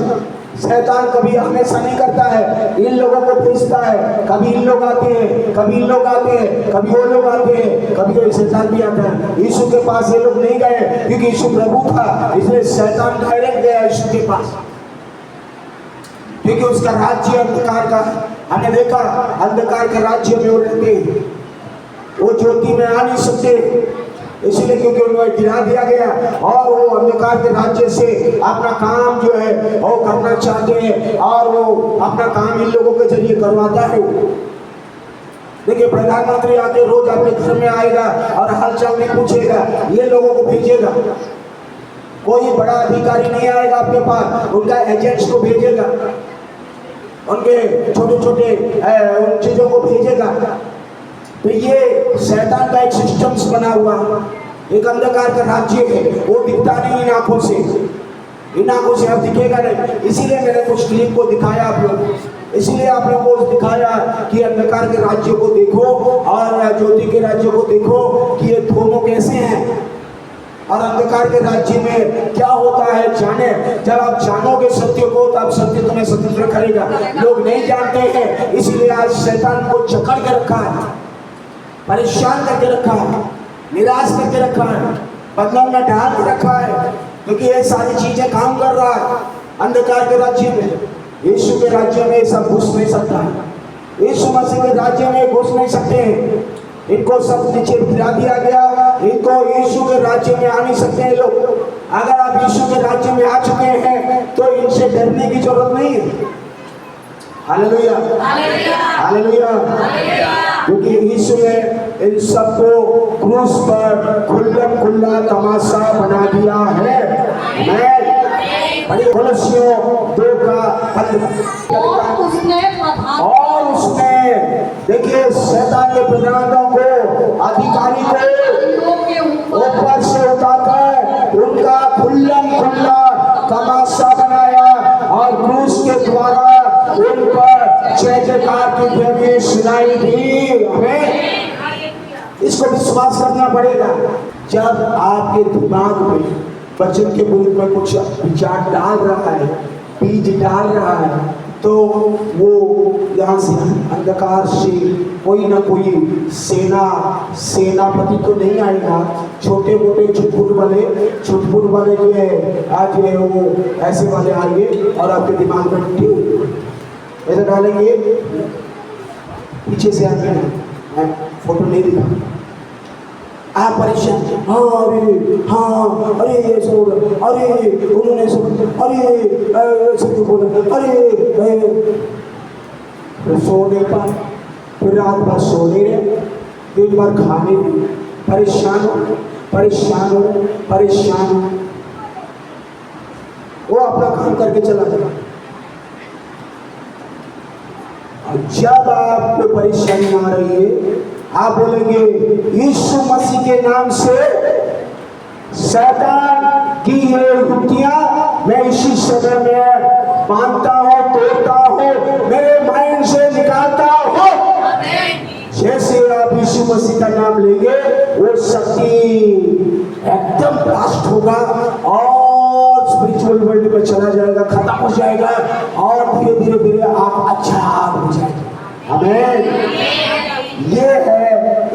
[SPEAKER 1] शैतान कभी हमेशा नहीं करता है, इन लोगों को भेजता है, कभी इन लोग आते हैं, कभी इन लोग आते हैं, कभी वो लोग आते हैं, कभी कोई शैतान भी आता है। यीशु के पास ये लोग नहीं गए क्योंकि यीशु प्रभु था, इसलिए शैतान डायरेक्ट गया यीशु के पास, क्योंकि उसका राज्य अंधकार का। हमने देखा अंधकार के राज्य में वो रहते हैं, वो ज्योति में आ नहीं सकते, इसलिए क्योंकि उन्हें गिरा दिया गया और वो अंधकार के राज्य से अपना काम जो है वो करना चाहते हैं, और वो अपना काम इन लोगों के जरिए करवाता है। देखिए प्रधानमंत्री आके रोज आपके घर में आएगा और हालचाल नहीं पूछेगा, ये लोगों को भेजेगा। कोई बड़ा अधिकारी नहीं आएगा आपके पास, उनका एजेंट्स को भेजेगा, उनके छोटे छोटे उन चीजों को भेजेगा। तो ये शैतान का एक सिस्टम्स बना हुआ, एक अंधकार का राज्य है, वो दिखता नहीं इन आंखों से, इन आंखों से अब दिखेगा नहीं। इसीलिए मैंने कुछ क्लिप को दिखाया आप लोग, इसीलिए आप लोगों को दिखाया कि अंधकार के राज्य को देखो और ज्योति के राज्य को देखो कि ये दोनों कैसे हैं, और अंधकार के राज्य में क्या होता है जाने। जब आप जानोगे सत्य को तो आप सत्य तुम्हें स्वतंत्र करेगा। लोग नहीं जानते हैं, इसलिए आज शैतान को जकड़ के रखा है, परेशान करके रखा है, निराश करके रखा है, बदलाव में डाल के रखा है, क्योंकि ये सारी चीजें काम कर रहा है अंधकार के राज्य में। यीशु के राज्य में सब घुस नहीं सकता है, यीशु मसीह के राज्य में घुस नहीं सकते हैं, इनको सब नीचे गिरा दिया गया, इनको यीशु के राज्य में आ नहीं सकते हैं लोग। अगर आप यीशु के राज्य में आ चुके हैं तो इनसे डरने की जरूरत नहीं है। हालेलुया, हालेलुया, क्योंकि यीशु ने इन सबको क्रूस पर खुल्लम खुल्ला तमाशा बना दिया है। मैं कोलोसियों 2 का 15 और उसने देखिए शैतान के प्रधानों को, अधिकारी को ऊपर से उठाकर उनका खुल्लम खुल्ला तमाशा बनाया और क्रूस के द्वारा उन पर जय जयकार की ध्वनि सुनाई दी। हमें इसको विश्वास करना पड़ेगा। जब आपके दिमाग में वचन के विरुद्ध में कुछ विचार डाल रहा है, बीज डाल रहा है, तो वो यहाँ से अंधकार से कोई ना कोई सेनापति तो नहीं आएगा। छोटे मोटे छुटपुट वाले जो है आज जो है वो ऐसे वाले आएंगे और आपके दिमाग में ठीक ऐसा डालेंगे, पीछे से आएंगे ना, फोटो नहीं दिखा, आप परेशान, अरे ये सब, अरे उन्होंने सब, अरे सब बोला, अरे फिर सो नहीं पाए, फिर रात भर सो नहीं रहे, दिन भर खाने नहीं, परेशान हो, वो अपना काम करके चला जाए। जब आपको परेशानी आ रही है, आप बोलेंगे यीशु मसीह के नाम से शैतान की ये युक्तियां मैं इसी समय में मानता हूं, तोड़ता हूं, मेरे माइंड से निकालता हूं। जैसे आप यीशु मसीह का नाम लेंगे वो शक्ति एकदम ब्लास्ट होगा और स्पिरिचुअल वर्ल्ड में चला जाएगा, खत्म हो जाएगा और धीरे धीरे आप अच्छा हो जाएगा। आमीन। ये है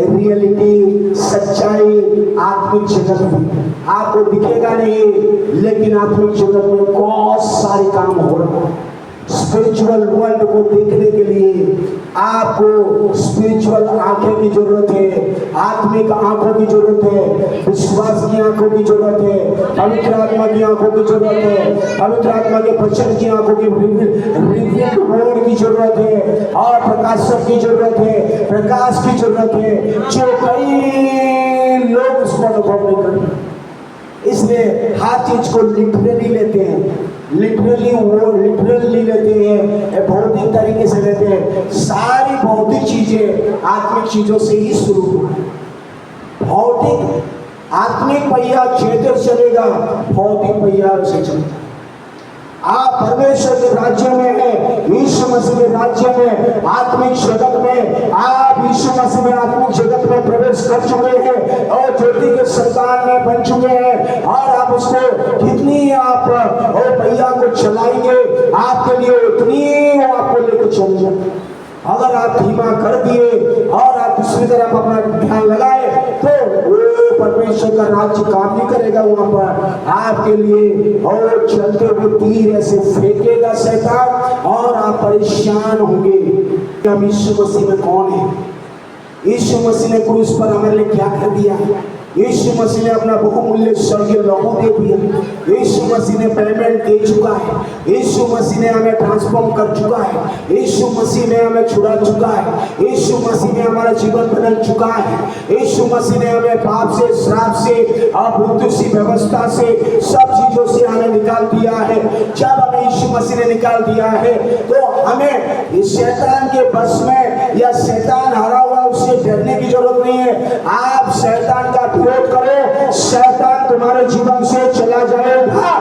[SPEAKER 1] रियलिटी, सच्चाई आत्मिक जगत में। आपको दिखेगा नहीं, लेकिन आत्मिक जगत में बहुत सारे काम हो रहे हैं। स्पिरिचुअल वर्ल्ड को देखने के लिए आपको स्पिरिचुअल आंखें की जरूरत है, आत्मिक आंखों की जरूरत है, विश्वास की आंखों की जरूरत है, पवित्र आत्मा की आंखों की जरूरत है, पवित्र आत्मा के वचन की आंखों की रिवील्ड वर्ड की जरूरत है और प्रकाशक की जरूरत है, प्रकाश की जरूरत है, जो कई लोग उसको अनुभव नहीं करते। इसलिए हर चीज को लिटरली लेते हैं, लिटरली लेते हैं, भौतिक तरीके से लेते हैं। सारी भौतिक चीजें आत्मिक चीजों से ही शुरू हुआ है। भौतिक आत्मिक पहिया क्षेत्र चलेगा, भौतिक पहिया से चलेगा। आप परमेश्वर के राज्य में है, यीशु मसीह के राज्य में, आत्मिक जगत में आप यीशु मसीह में आत्मिक जगत में प्रवेश कर चुके हैं और ज्योति के संतान में बन चुके हैं और आप उसको कितनी आप पहिया को चलाएंगे, आपके लिए उतनी वो आपको लेकर चलेंगे। अगर आप धीमा कर दिए और आप दूसरी तरफ अपना ध्यान लगाए तो वो परमेश्वर का राज्य काम नहीं करेगा वहां पर आपके लिए, और चलते हुए तीर ऐसे फेंकेगा शैतान और आप परेशान होंगे। अब यीशु मसीह में कौन है? यीशु मसीह ने क्रूस पर हमारे लिए क्या कर दिया? यीशु मसीह ने अपना बहुमूल्य स्वर्गीय लहू दे दिया। यीशु मसीह ने पेमेंट दे चुका है। यीशु मसीह ने हमें ट्रांसफॉर्म कर चुका है। यीशु मसीह ने हमें छुड़ा चुका है। यीशु मसीह ने हमारा जीवन बदल चुका है। यीशु मसीह ने हमें पाप से, श्राप से और मृत्यु सी व्यवस्था से, सब चीजों से हमें निकाल दिया है। जब हमें यीशु मसीह ने निकाल दिया है तो हमें इस शैतान के बस में या शैतान हारा हुआ उससे डरने की जरूरत नहीं है। आप शैतान का विरोध करो, शैतान तुम्हारे जीवन से चला जाएगा।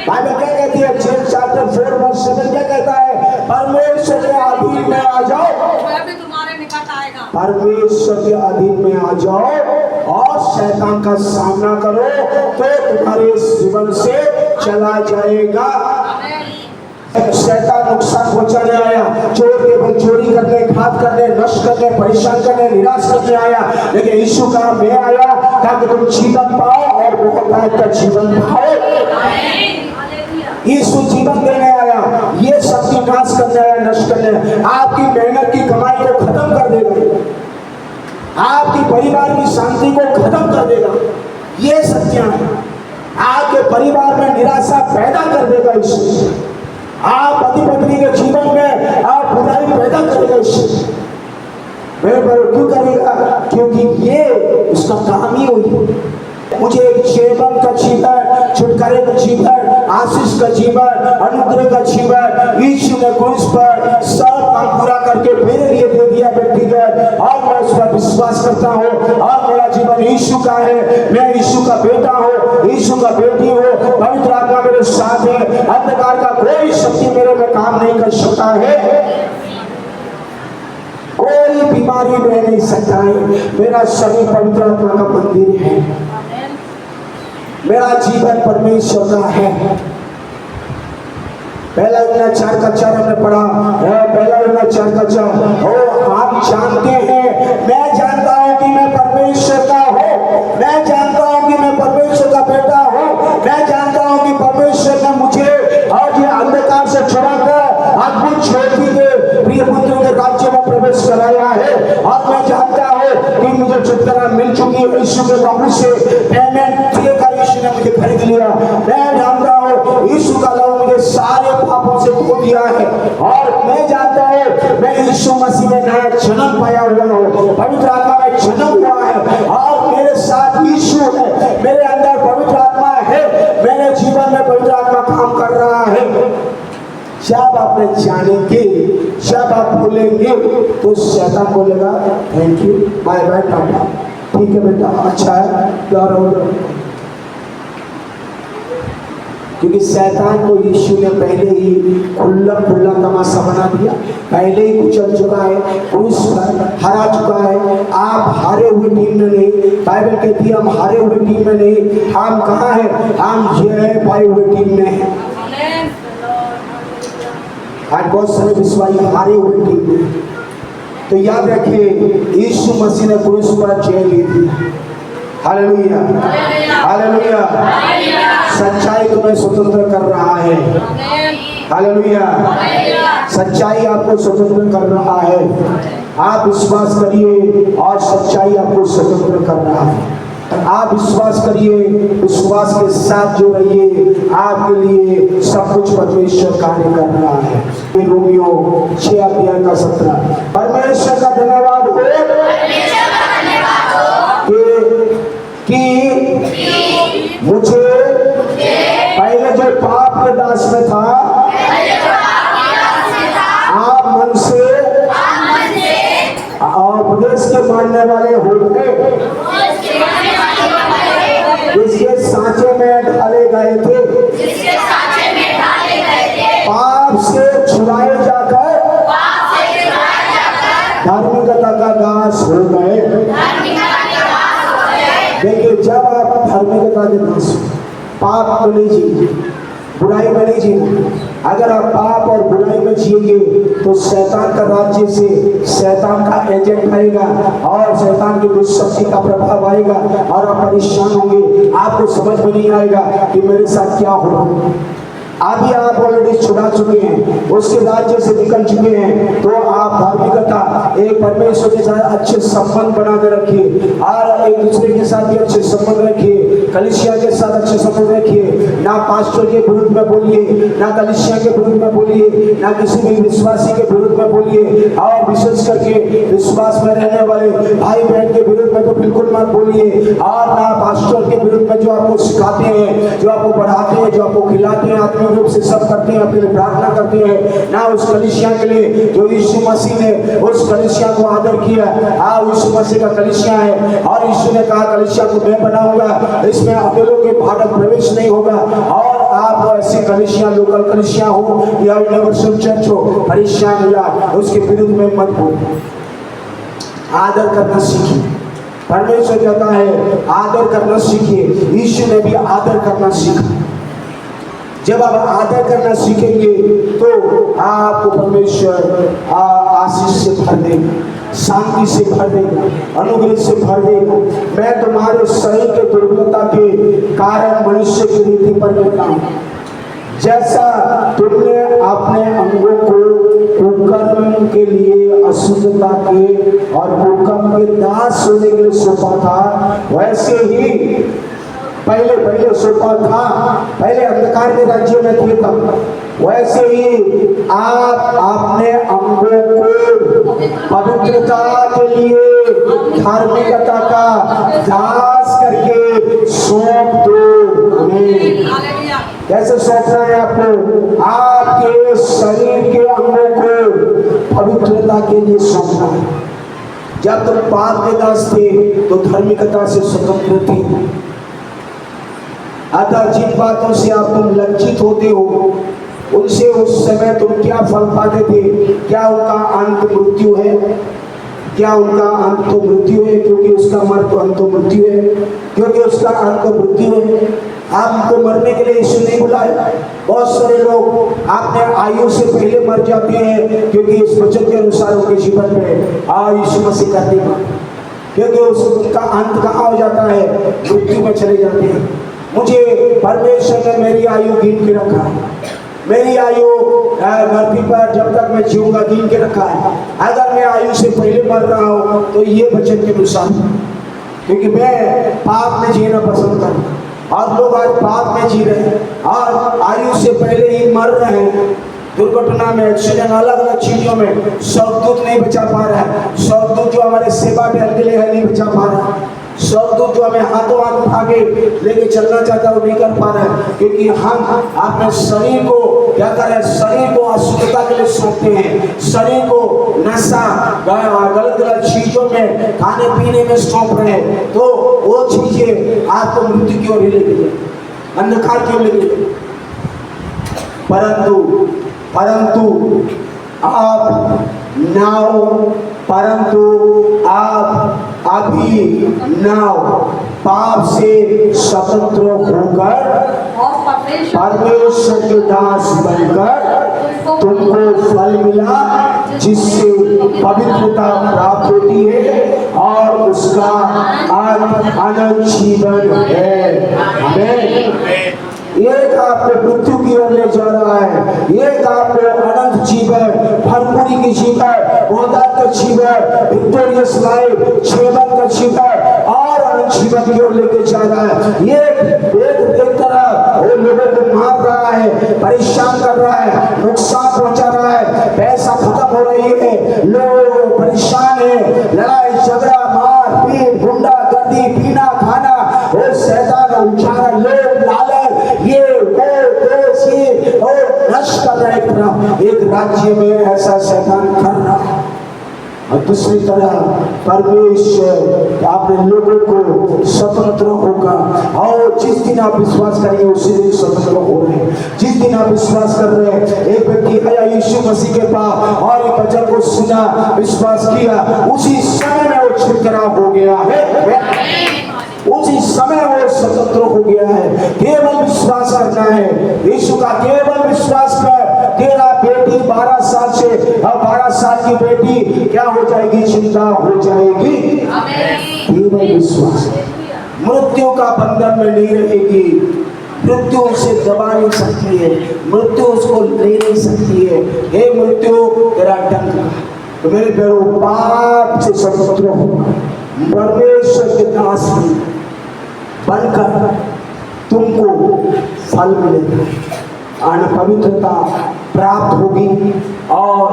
[SPEAKER 1] बाइबल क्या कहती है? जेम्स चैप्टर 4 वर्स 7 क्या कहता है? परमेश्वर के अधीन में आ जाओ, वह भी तुम्हारे निकट आएगा। परमेश्वर के अधीन में आ जाओ और शैतान का सामना करो तो तुम्हारे जीवन से चला जाएगा। शैतान नुकसान पहुंचाने आया, चोर केवल चोरी करने, घात करने, नष्ट करने, परेशान करने, निराश करने आया, लेकिन यीशु का मैं आया ताकि तुम जीवन पाओ और बहुत लायक का जीवन पाओ। यीशु जीवन देने आया, ये शक्ति नाश करने आया, नष्ट करने। आपकी मेहनत की कमाई को खत्म कर देगा, आपकी परिवार की शांति को खत्म कर देगा। ये सत्य है। आपके परिवार में निराशा पैदा कर देगा यीशु। आप पति पत्नी के जीवन में आप बुराई पैदा करेगा इससे। मेरे पर क्यों करेगा? क्योंकि ये उसका काम ही हुई। मुझे एक जीवन का जीवन, छुटकारे का जीवन, आशीष का जीवन, अनुग्रह का जीवन यीशु ने क्रूस पर सब काम पूरा करके मेरे लिए दे दिया व्यक्तिगत, और मैं उस पर विश्वास करता हूँ और मेरा जीवन यीशु का है। मैं यीशु का बेटा हूँ, यीशु का बेटी हूँ। पवित्र आत्मा मेरे साथ है। अंधकार का कोई शक्ति मेरे में काम नहीं कर सकता है, कोई बीमारी रह नहीं सकता है। मेरा शरीर पवित्र आत्मा का मंदिर है, मेरा जीवन परमेश्वर का है। पहला यूहन्ना 4 का 4 हमने पढ़ा, पहला यूहन्ना 4 का 4। ओ आप जानते हैं, मैं जानता हूं कि मैं परमेश्वर का हूं, मैं जानता हूं कि मैं परमेश्वर का बेटा हूं, मैं जानता हूं कि परमेश्वर ने मुझे और ये अंधकार से छुड़ाकर अद्भुत ज्योति के प्रिय पुत्र के राज्य में प्रवेश कराया है। और मैं जानता हूं कि मुझे छुटकारा मिल चुकी है, यीशु के लहू से पेमेंट देकर यीशु ने मुझे खरीद लिया। मैं जानता हूं यीशु का लहू मुझे सारे पापों से धो दिया है। और मैं जानता हूं मैं यीशु मसीह में नया जन्म पाया हुआ हूं, पवित्र आत्मा में जन्म हुआ है और मेरे साथ यीशु है, मेरे अंदर पवित्र आत्मा है, मेरे जीवन में पवित्र आत्मा काम कर रहा है। जब आप जानेंगे, जब आप बोलेंगे तो शैतान बोलेगा थैंक यू, बाय बाय, टाटा, ठीक है बेटा, अच्छा है, प्यार हो। क्योंकि शैतान को यीशु ने पहले ही खुला खुला तमाशा बना दिया, पहले ही कुचल चुका है, क्रूस पर हरा चुका है। आप हारे हुए टीम में नहीं, बाइबल कहती है हम हारे हुए टीम में नहीं, हम कहाँ हैं, हम जय पाए हुए टीम में हैं। आज बहुत सारे विश्वासी हारे हुए टीम में। तो याद रखिए यीशु मसीह ने क्रूस पर जय ली थी। Hallelujah, hallelujah. सच्चाई तुम्हें स्वतंत्र कर रहा है। हालेलुया, सच्चाई आपको स्वतंत्र कर रहा है। आप विश्वास करिए और सच्चाई आपको स्वतंत्र कर रहा है। आप विश्वास करिए, विश्वास के साथ जो रहिए, आपके लिए सब कुछ परमेश्वर कार्य कर रहा है। रोमियो 6 अध्याय का 17। परमेश्वर का धन्यवाद हो कि मुझे पहले जो पाप के दास में था, आप मन से और उपदेश के मानने वाले हो गए, जिसके सांचे में ढाले गए थे, पाप से छुड़ाए जाकर धार्मिकता का दास हो गए। देखिए, जब आप धार्मिकता के दास, पाप में नहीं जिएंगे, बुराई में नहीं जिएंगे। अगर आप पाप और बुराई में जिएंगे तो शैतान का राज्य से शैतान का एजेंट आएगा और शैतान की दुष्शक्ति का प्रभाव आएगा और आप परेशान होंगे। आपको समझ में नहीं आएगा कि मेरे साथ क्या हो रहा है। अभी आप ऑलरेडी छुड़ा चुके हैं, उसके राज्य से निकल चुके हैं, तो आप धार्मिकता एक परमेश्वर के साथ अच्छे संबंध बना कर रखिए और एक दूसरे के साथ भी अच्छे संबंध रखिए, कलीसिया के साथ अच्छे संबंध रखिए। ना पास्टर के विरुद्ध में बोलिए, ना कलीसिया के विरुद्ध में बोलिए, ना किसी भी विश्वासी के विरुद्ध में बोलिए। और विशेष करके विश्वास में रहने वाले भाई बहन के विरुद्ध में तो बिल्कुल मत बोलिए। और ना पास्टर के विरुद्ध में जो आपको सिखाते हैं, जो आपको पढ़ाते हैं, जो आपको खिलाते हैं, आत्मिक रूप से सब करते हैं, आपके लिए प्रार्थना करते हैं, ना उस कलीसिया के लिए जो यीशु मसीह ने उस कलीसिया को आदर किया। यीशु मसीह का कलीसिया है और यीशु ने कहा कलीसिया को मैं बनाऊंगा, इसमें अकेलों के भाटक प्रवेश नहीं होगा। और आप ऐसी कलीसिया, लोकल कलीसिया हो या यूनिवर्सल चर्च हो, परेशान या उसके विरुद्ध में मत हो। आदर करना सीखिए। परमेश्वर कहता है आदर करना सीखिए। यीशु ने भी आदर करना सीखा। जब आप आदर करना सीखेंगे तो आपको परमेश्वर आशीष से भर देगा, शांति से भर देगा, अनुग्रह से भर देगा। मैं तुम्हारे शरीर के दुर्बलता के कारण मनुष्य की रीति पर देता हूँ। जैसा तुमने अपने अंगों को कुकर्म के लिए, अशुद्धता के और कुकर्म के दास होने के लिए सौंपा था, वैसे ही पहले सौंपा था, पहले अंधकार के राज्य में थे तब, वैसे ही आप अपने अंगों को पवित्रता के लिए धार्मिकता का दास करके सौंप दो। कैसे सौंपना है आपको? आपके शरीर के अंगों को पवित्रता के लिए सौंपना है। जब तुम पाप के दास थे तो धार्मिकता से स्वतंत्र थे। अतः जिन बातों से आप तुम लज्जित होते हो, उनसे उस समय तुम क्या फल पाते थे? क्या उनका अंत मृत्यु है? क्या उनका अंत तो मृत्यु है? क्योंकि उसका मर्म तो अंत तो मृत्यु है, क्योंकि उसका अंत तो मृत्यु है। आपको मरने के लिए यीशु नहीं बुलाया। बहुत सारे लोग अपने आयु से पहले मर जाते हैं क्योंकि इस वचन के अनुसार उनके जीवन में यीशु मसीह कर देगा, क्योंकि उसका अंत कहाँ हो जाता है, मृत्यु में चले जाते हैं। मुझे परमेश्वर ने मेरी आयु गिन के रखा है, मेरी आयु धरती पर जब तक मैं जीऊंगा गिन के रखा है। अगर मैं आयु से पहले मर रहा हूँ तो ये वचन के अनुसार, क्योंकि मैं पाप में जीना पसंद करता, और लोग आज पाप में जी रहे हैं और आयु से पहले ही मर रहे हैं। दुर्घटना में, एक्सीडेंट, अलग अलग चीजों में स्वर्गदूत नहीं बचा पा रहा है। स्वर्गदूत जो हमारे सेवा टहल के लिए है नहीं बचा पा रहा है। स्वर्गदूत जो हमें हाथों हाथ उठा के लेके चलना चाहता है वो नहीं कर पा रहा है, क्योंकि हम अपने शरीर को क्या करें, शरीर को अशुद्धता के लिए सौंपते हैं, शरीर को नशा, गलत गलत चीजों में, खाने पीने में सौंप रहे हैं। तो वो चीजें आपको मृत्यु की ओर ही लेके जाए, अंधकार की ओर लेके जाए। परंतु आप अभी नाव पाप से स्वतंत्र होकर परमेश्वर के दास बनकर तुमको फल मिला, जिससे पवित्रता प्राप्त होती है और उसका अनंत जीवन है। आमीन। एक आपको मृत्यु की ओर ले जा रहा है, एक आपको अनंत जीवन, भरपूरी की जीवन, बहुतायत का जीवन, विक्टोरियस लाइफ, जीवन का जीवन और अनंत जीवन की ओर लेके जा रहा है। ये एक तरह वो लोगों को मार रहा है, परेशान कर रहा है, नुकसान पहुंचा रहा है, पैसा खत्म हो रही है, लोग परेशान है, लड़ाई झगड़ा, मार पीट, गुंडागर्दी, पीना खाना, वो शैतान उछाना, लोग लालच, ये और नष्ट कर रहा है। एक राज्य में ऐसा शैतान कर रहा है, और दूसरी तरह परमेश्वर अपने लोगों को स्वतंत्र होगा। और जिस दिन आप विश्वास करेंगे उसी दिन स्वतंत्र हो रहे हैं। जिस दिन आप विश्वास कर रहे हैं, एक व्यक्ति आया यीशु मसीह के पास और ये वचन को सुना, विश्वास किया, उसी समय में वो छुटकारा हो गया है, उसी समय वो स्वतंत्र हो गया है। केवल विश्वास करना है, यीशु का केवल विश्वास कर। तेरा बेटी 12 साल से और 12 साल की बेटी क्या हो जाएगी, चिंता हो जाएगी। केवल विश्वास, मृत्यु का बंधन में नहीं रहेगी, मृत्यु उसे दबा नहीं सकती है, मृत्यु उसको ले नहीं सकती है। हे मृत्यु तेरा डंक, तो मेरे प्यारों पाप से स्वतंत्र हो, परमेश्वर के दास बनकर तुमको फल मिलेगा, और पवित्रता प्राप्त होगी और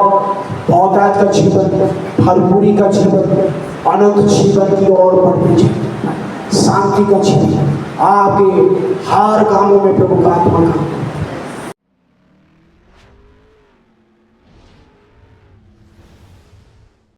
[SPEAKER 1] बहुतायत का जीवन, भरपूरी का जीवन, अनंत जीवन की ओर बढ़ने चाहिए, शांति का जीवन, आपके हर कामों में प्रभु का आत्मा का